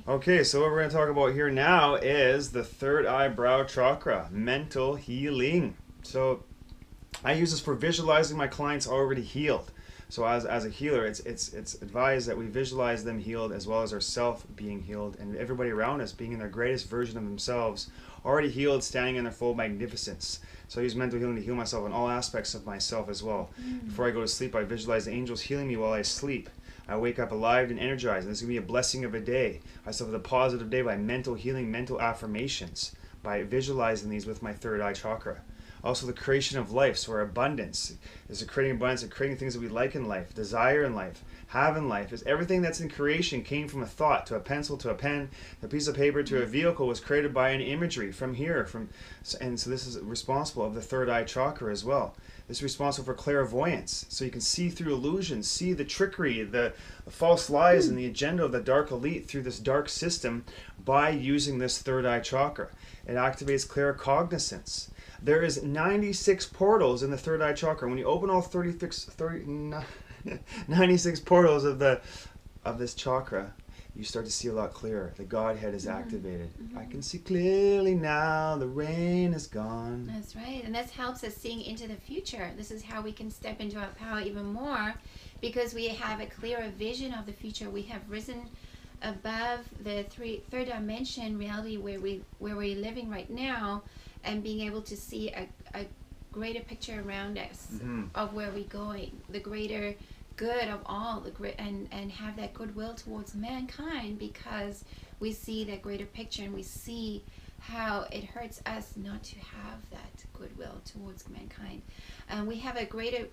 Okay, so what we're going to talk about here now is the third eyebrow chakra, mental healing. So I use this for visualizing my clients already healed. So as a healer, it's advised that we visualize them healed as well as ourselves being healed and everybody around us being in their greatest version of themselves, already healed, standing in their full magnificence. So I use mental healing to heal myself in all aspects of myself as well. Before I go to sleep, I visualize the angels healing me while I sleep. I wake up alive and energized, and this is going to be a blessing of a day. I still have a positive day by mental healing, mental affirmations, by visualizing these with my third eye chakra. Also the creation of life, so our abundance is creating abundance and creating things that we like in life, desire in life, have in life. Is everything that's in creation came from a thought, to a pencil, to a pen, a piece of paper, to a vehicle was created by an imagery from here. And so this is responsible of the third eye chakra as well. This is responsible for clairvoyance, so you can see through illusions, see the trickery, the false lies, and the agenda of the dark elite through this dark system by using this third eye chakra. It activates claircognizance. There is 96 portals in the third eye chakra. When you open all 96 portals of this chakra, you start to see a lot clearer. The Godhead is activated. I can see clearly now, the rain is gone. That's right. And that helps us seeing into the future. This is how we can step into our power even more, because we have a clearer vision of the future. We have risen above the third dimension reality where we're living right now, and being able to see a greater picture around us of where we're going, the greater good of all, and have that goodwill towards mankind, because we see that greater picture and we see how it hurts us not to have that goodwill towards mankind. We have a greater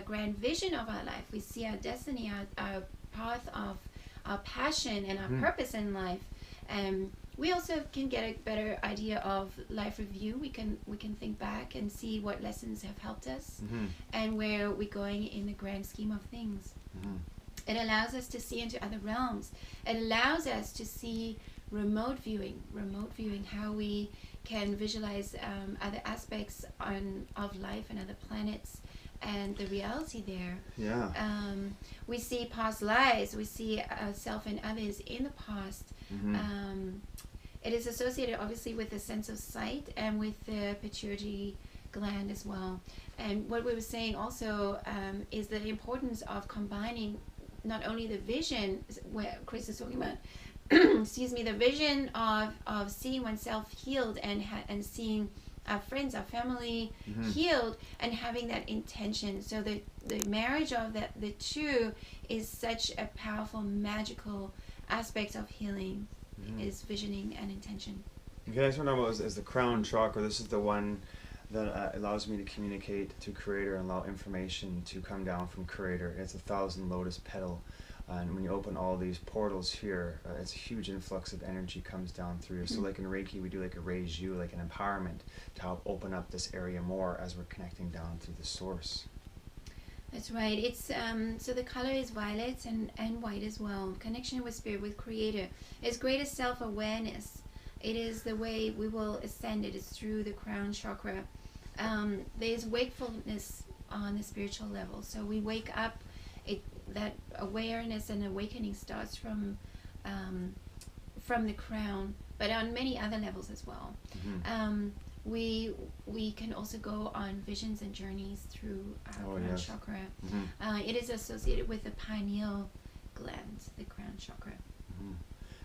grand vision of our life. We see our destiny, our path of our passion and our purpose in life. We also can get a better idea of life review. We can think back and see what lessons have helped us and where we're going in the grand scheme of things. It allows us to see into other realms. It allows us to see remote viewing, how we can visualize other aspects of life and other planets and the reality there. We see past lives. We see ourselves and others in the past. It is associated obviously with the sense of sight and with the pituitary gland as well. And what we were saying also is the importance of combining not only the vision, where Chris is talking about, excuse me, the vision of seeing oneself healed and seeing our friends, our family healed, and having that intention. So the marriage of the two is such a powerful, magical aspect of healing, is visioning and intention. Okay, next one is the crown chakra. This is the one that allows me to communicate to Creator and allow information to come down from Creator. It's 1,000 lotus petal. And when you open all these portals here, it's a huge influx of energy comes down through. So like in Reiki, we do like a raise you, like an empowerment to help open up this area more as we're connecting down to the source. That's right. It's so the color is violet and white as well. Connection with spirit, with Creator. It's greater self-awareness. It is the way we will ascend. It is through the crown chakra. There's wakefulness on the spiritual level. So we wake up. That awareness and awakening starts from the crown, but on many other levels as well. We can also go on visions and journeys through our crown chakra. It is associated with the pineal gland, the crown chakra.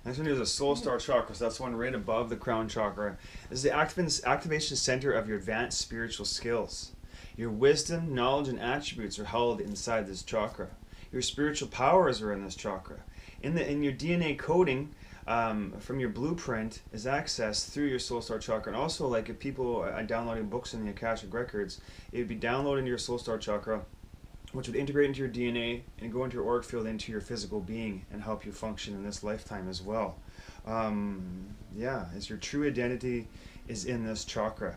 Next one is the soul star chakra. So that's one right above the crown chakra. This is the activation center of your advanced spiritual skills. Your wisdom, knowledge, and attributes are held inside this chakra. Your spiritual powers are in this chakra. In your DNA coding from your blueprint is accessed through your soul star chakra. And also, like if people are downloading books in the Akashic Records, it would be downloaded into your soul star chakra, which would integrate into your DNA and go into your auric field, into your physical being, and help you function in this lifetime as well. It's your true identity is in this chakra.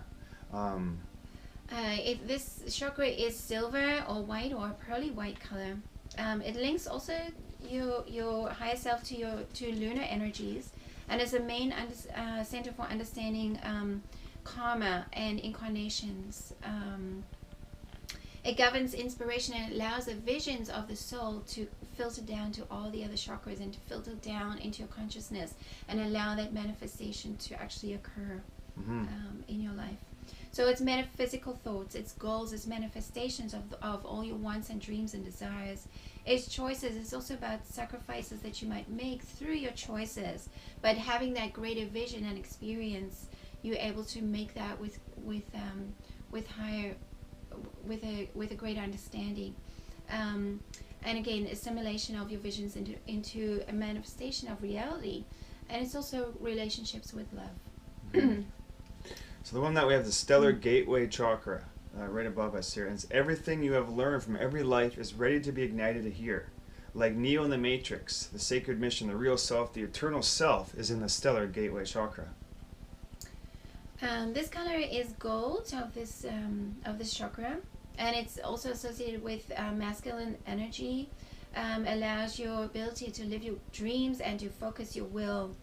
If this chakra is silver or white or pearly white color, it links also your higher self to lunar energies, and is a main center for understanding karma and incarnations. It governs inspiration and allows the visions of the soul to filter down to all the other chakras and to filter down into your consciousness and allow that manifestation to actually occur in your life. So it's metaphysical thoughts, it's goals, it's manifestations of all your wants and dreams and desires. It's choices. It's also about sacrifices that you might make through your choices. But having that greater vision and experience, you're able to make that with a greater understanding. And again, assimilation of your visions into a manifestation of reality. And it's also relationships with love. So the one that we have, the stellar gateway chakra, right above us here. And it's everything you have learned from every life is ready to be ignited here. Like Neo in the Matrix, the sacred mission, the real self, the eternal self is in the stellar gateway chakra. This color is gold of this chakra, and it's also associated with masculine energy. Allows your ability to live your dreams and to focus your will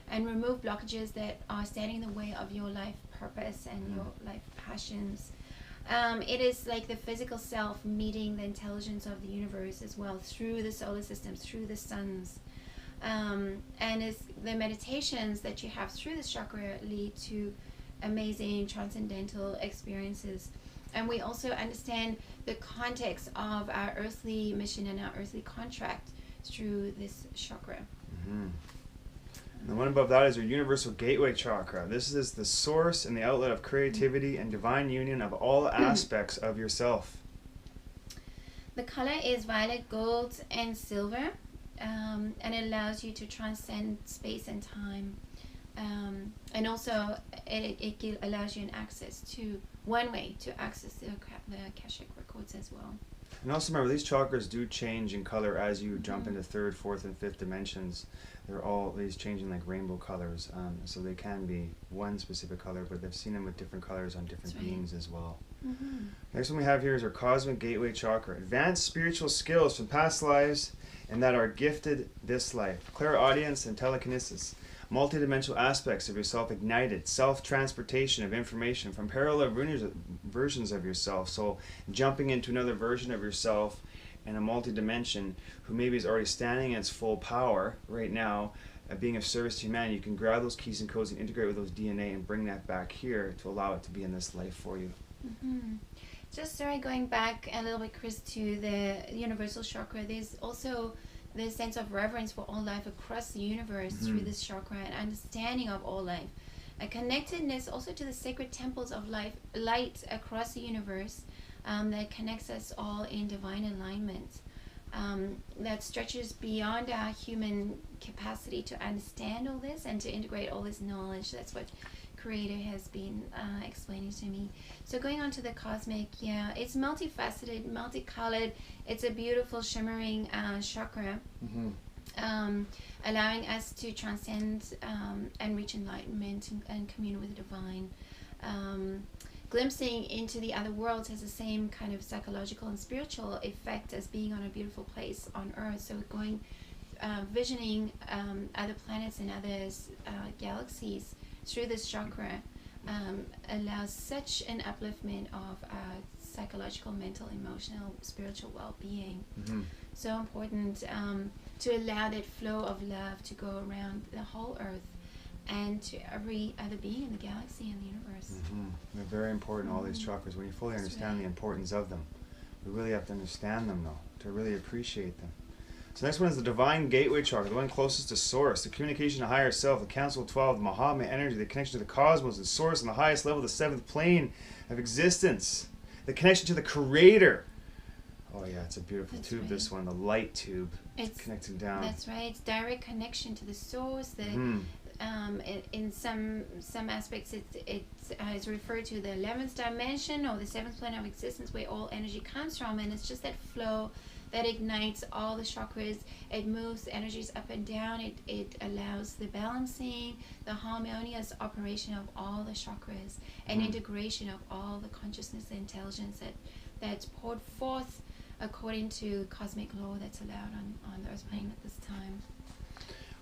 and remove blockages that are standing in the way of your life purpose and your life passions. It is like the physical self meeting the intelligence of the universe as well through the solar systems, through the suns. And it's the meditations that you have through this chakra lead to amazing transcendental experiences. And we also understand the context of our earthly mission and our earthly contract through this chakra. The one above that is your universal gateway chakra. This is the source and the outlet of creativity and divine union of all aspects of yourself. The color is violet, gold, and silver, and it allows you to transcend space and time. And also, it allows you an access to one way to access the Akashic records as well. And also remember, these chakras do change in color as you jump into third, fourth, and fifth dimensions. They're all these changing like rainbow colors, so they can be one specific color, but they've seen them with different colors on different beings as well. Next one we have here is our cosmic gateway chakra. Advanced spiritual skills from past lives and that are gifted this life. Clairaudience and telekinesis. Multidimensional aspects of yourself ignited. Self-transportation of information from parallel versions of yourself. So jumping into another version of yourself in a multi-dimension who maybe is already standing in its full power right now, being of service to humanity. You can grab those keys and codes and integrate with those DNA and bring that back here to allow it to be in this life for you. Just going back a little bit, Chris, to the universal chakra, there's also the sense of reverence for all life across the universe through this chakra and understanding of all life. A connectedness also to the sacred temples of light across the universe that connects us all in divine alignment. That stretches beyond our human capacity to understand all this and to integrate all this knowledge. That's what Creator has been explaining to me. So going on to the cosmic, it's multifaceted, multicolored. It's a beautiful shimmering chakra, allowing us to transcend and reach enlightenment and commune with the divine. Glimpsing into the other worlds has the same kind of psychological and spiritual effect as being on a beautiful place on Earth. So going, visioning other planets and other galaxies through this chakra allows such an upliftment of psychological, mental, emotional, spiritual well-being. So important to allow that flow of love to go around the whole Earth and to every other being in the galaxy and the universe. They're very important, all these chakras. When you fully understand the importance of them, we really have to understand them, though, to really appreciate them. So next one is the divine gateway chakra, the one closest to source, the communication to higher self, the council of 12, the Mahatma energy, the connection to the cosmos, the source on the highest level, the seventh plane of existence, the connection to the creator. Oh yeah, it's a beautiful tube, this one, the light tube. It's connecting down. That's right, it's direct connection to the source. In some aspects it is referred to the 11th dimension or the 7th plane of existence where all energy comes from, and it's just that flow that ignites all the chakras. It moves energies up and down. It allows the balancing, the harmonious operation of all the chakras, and integration of all the consciousness and intelligence that's poured forth according to cosmic law that's allowed on the earth plane at this time.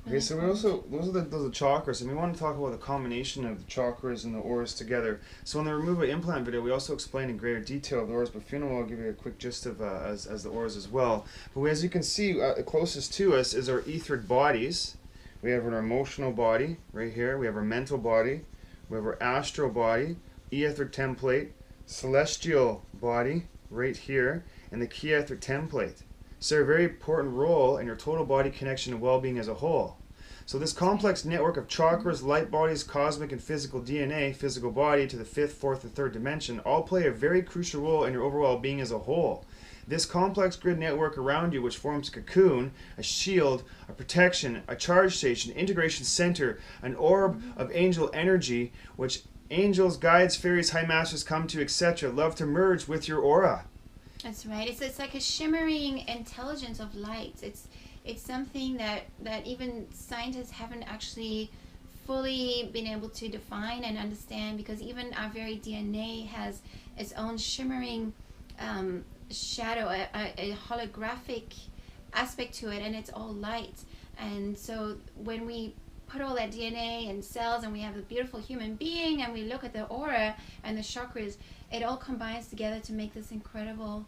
Okay, so we also, those are the chakras, and we want to talk about the combination of the chakras and the auras together. So in the removal implant video, we also explain in greater detail the auras, but Fiona will give you a quick gist of as the auras as well. But as you can see, closest to us is our etheric bodies. We have our emotional body right here. We have our mental body. We have our astral body, etheric template, celestial body right here, and the key etheric template. So a very important role in your total body connection and well-being as a whole. So this complex network of chakras, light bodies, cosmic and physical DNA, physical body to the fifth, fourth, and third dimension all play a very crucial role in your overall being as a whole. This complex grid network around you, which forms a cocoon, a shield, a protection, a charge station, integration center, an orb of angel energy, which angels, guides, fairies, high masters come to, etc., love to merge with your aura. That's right. It's like a shimmering intelligence of light. It's something that even scientists haven't actually fully been able to define and understand, because even our very DNA has its own shimmering shadow, a holographic aspect to it, and it's all light. And so when we put all that DNA and cells and we have a beautiful human being and we look at the aura and the chakras, it all combines together to make this incredible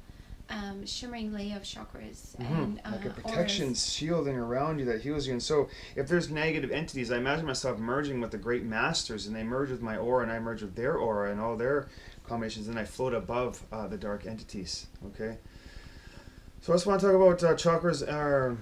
shimmering layer of chakras and like a protection auras. shielding around you that heals you. And so if there's negative entities, I imagine myself merging with the great masters, and they merge with my aura and I merge with their aura and all their combinations, and I float above the dark entities. Okay, so I just want to talk about chakras are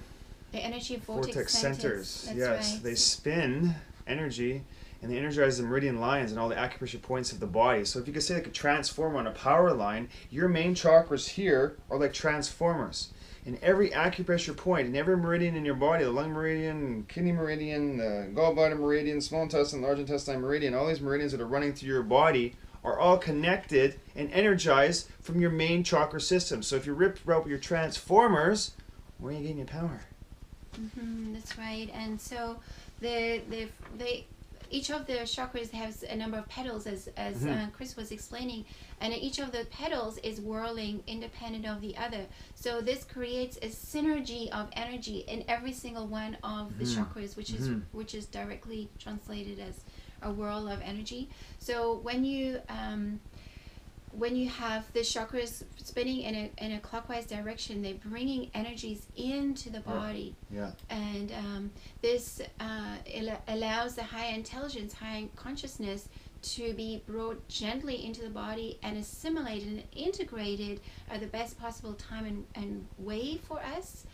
The energy vortex centers. That's Yes, right. they spin energy and they energize the meridian lines and all the acupressure points of the body. So if you could say like a transformer on a power line, your main chakras here are like transformers. In every acupressure point, in every meridian in your body, the lung meridian, kidney meridian, the gallbladder meridian, small intestine, large intestine meridian, all these meridians that are running through your body are all connected and energized from your main chakra system. So if you rip out your transformers, where are you getting your power? That's right. And so each of the chakras has a number of petals, as Chris was explaining, and each of the petals is whirling independent of the other. So this creates a synergy of energy in every single one of the chakras, which is directly translated as a whirl of energy. So when you have the chakras spinning in a clockwise direction, they're bringing energies into the body. Yeah. And this allows the higher intelligence, higher consciousness to be brought gently into the body and assimilated and integrated at the best possible time and way for us.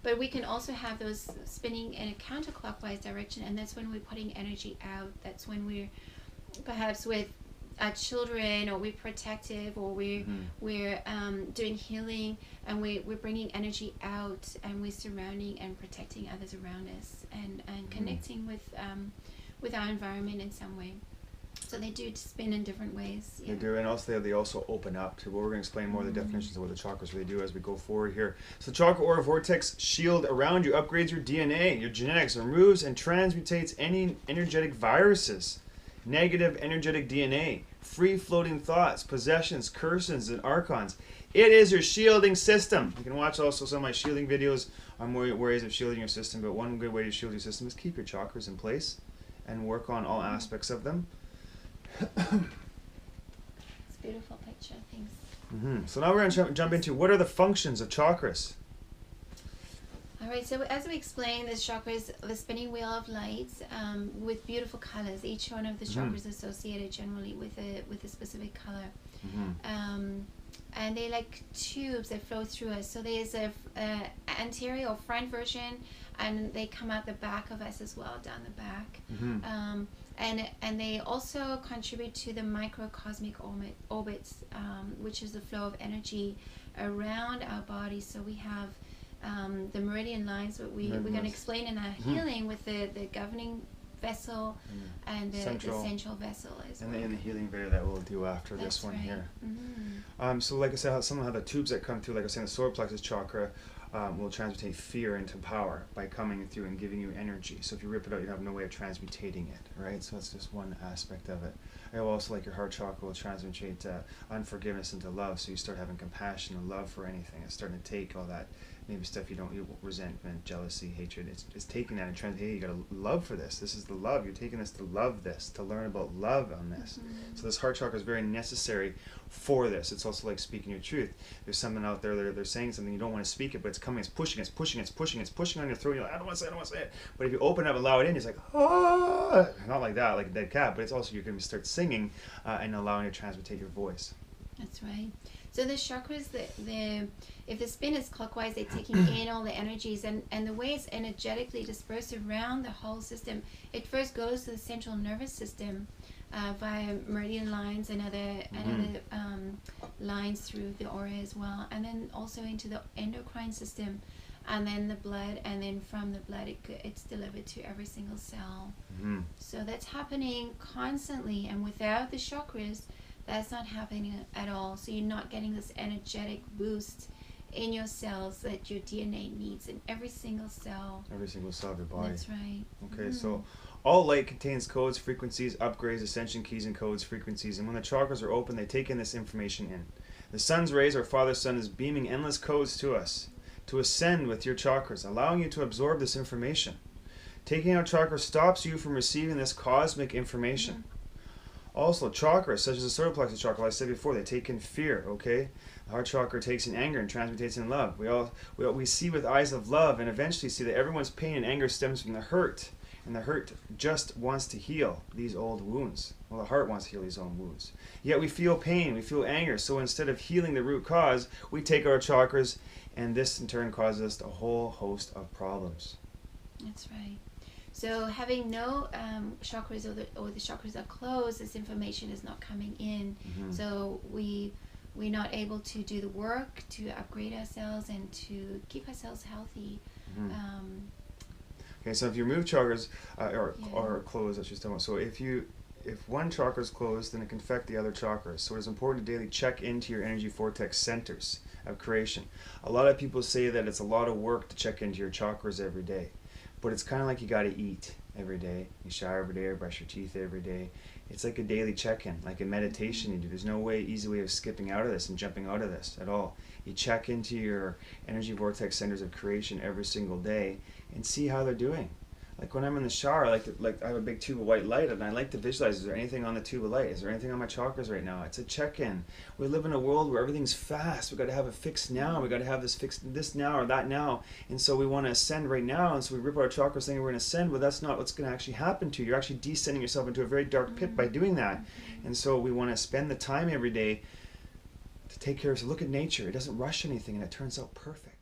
But we can also have those spinning in a counterclockwise direction, and that's when we're putting energy out. That's when we're perhaps with our children, or we're protective, or we're doing healing, and we're bringing energy out, and we're surrounding and protecting others around us, and connecting with our environment in some way. So they do spin in different ways. Yeah. They do, and also they also open up to what we're going to explain more of the definitions of what the chakras really do as we go forward here. So the chakra aura vortex shield around you upgrades your DNA, your genetics, removes and transmutates any energetic viruses, negative energetic DNA, free-floating thoughts, possessions, curses, and archons. It is your shielding system. You can watch also some of my shielding videos on ways of shielding your system, but one good way to shield your system is keep your chakras in place and work on all aspects of them. It's a beautiful picture. Thanks. So now we're going to jump into what are the functions of chakras. All right, so as we explained, the chakras, the spinning wheel of light, with beautiful colors. Each one of the chakras associated generally with a specific color. And they like tubes that flow through us. So there's a anterior or front version, and they come out the back of us as well, down the back. And they also contribute to the microcosmic orbits, which is the flow of energy around our body. So we have the meridian lines, what we're going to explain in our healing, with the governing vessel and the central vessel as well. And the healing video that we'll do after this one here. So like I said, some of the tubes that come through, like I said, the solar plexus chakra will transmutate fear into power by coming through and giving you energy. So if you rip it out, you have no way of transmutating it, right? So that's just one aspect of it. I also, like your heart chakra, will transmutate unforgiveness into love. So you start having compassion and love for anything. It's starting to take all that maybe stuff you resentment, jealousy, hatred. It's taking that and trying to, hey, you got a love for this. This is the love. You're taking this to love this, to learn about love on this. So this heart chakra is very necessary for this. It's also like speaking your truth. There's someone out there that they're saying something, you don't want to speak it, but it's coming, it's pushing on your throat. You're like, I don't want to say it. But if you open up and allow it in, it's like, ah, not like that, like a dead cat, but it's also, you're going to start singing and allowing it to transmutate your voice. That's right. So the chakras, if the spin is clockwise, they're taking in all the energies, and the way it's energetically dispersed around the whole system, it first goes to the central nervous system via meridian lines and other lines through the aura as well, and then also into the endocrine system, and then the blood, and then from the blood it's delivered to every single cell. So that's happening constantly, and without the chakras, that's not happening at all. So you're not getting this energetic boost in your cells that your DNA needs in every single cell. Every single cell of your body. That's right. Okay, so all light contains codes, frequencies, upgrades, ascension keys, and codes, frequencies. And when the chakras are open, they take in this information in. The sun's rays, our Father Sun, is beaming endless codes to us to ascend with your chakras, allowing you to absorb this information. Taking out chakras stops you from receiving this cosmic information. Also, chakras, such as the solar plexus chakra, like I said before, they take in fear, okay? The heart chakra takes in anger and transmutates in love. We see with eyes of love and eventually see that everyone's pain and anger stems from the hurt. And the hurt just wants to heal these old wounds. Well, the heart wants to heal these old wounds. Yet we feel pain, we feel anger. So instead of healing the root cause, we take our chakras, and this in turn causes us a whole host of problems. That's right. So having no chakras or the chakras are closed, this information is not coming in. So we're not able to do the work to upgrade ourselves and to keep ourselves healthy. Okay, so if your root chakras are closed, that's just so if one chakra is closed, then it can affect the other chakras. So it is important to daily check into your energy vortex centers of creation. A lot of people say that it's a lot of work to check into your chakras every day. But it's kind of like you got to eat every day. You shower every day or brush your teeth every day. It's like a daily check-in, like a meditation you do. There's no easy way of skipping out of this and jumping out of this at all. You check into your energy vortex centers of creation every single day and see how they're doing. Like when I'm in the shower, I have a big tube of white light, and I like to visualize, is there anything on the tube of light? Is there anything on my chakras right now? It's a check-in. We live in a world where everything's fast. We've got to have it fixed now. We've got to have this now or that now. And so we want to ascend right now, and so we rip our chakras thinking we're going to ascend, but that's not what's going to actually happen to you. You're actually descending yourself into a very dark pit by doing that. And so we want to spend the time every day to take care of it. So look at nature. It doesn't rush anything, and it turns out perfect.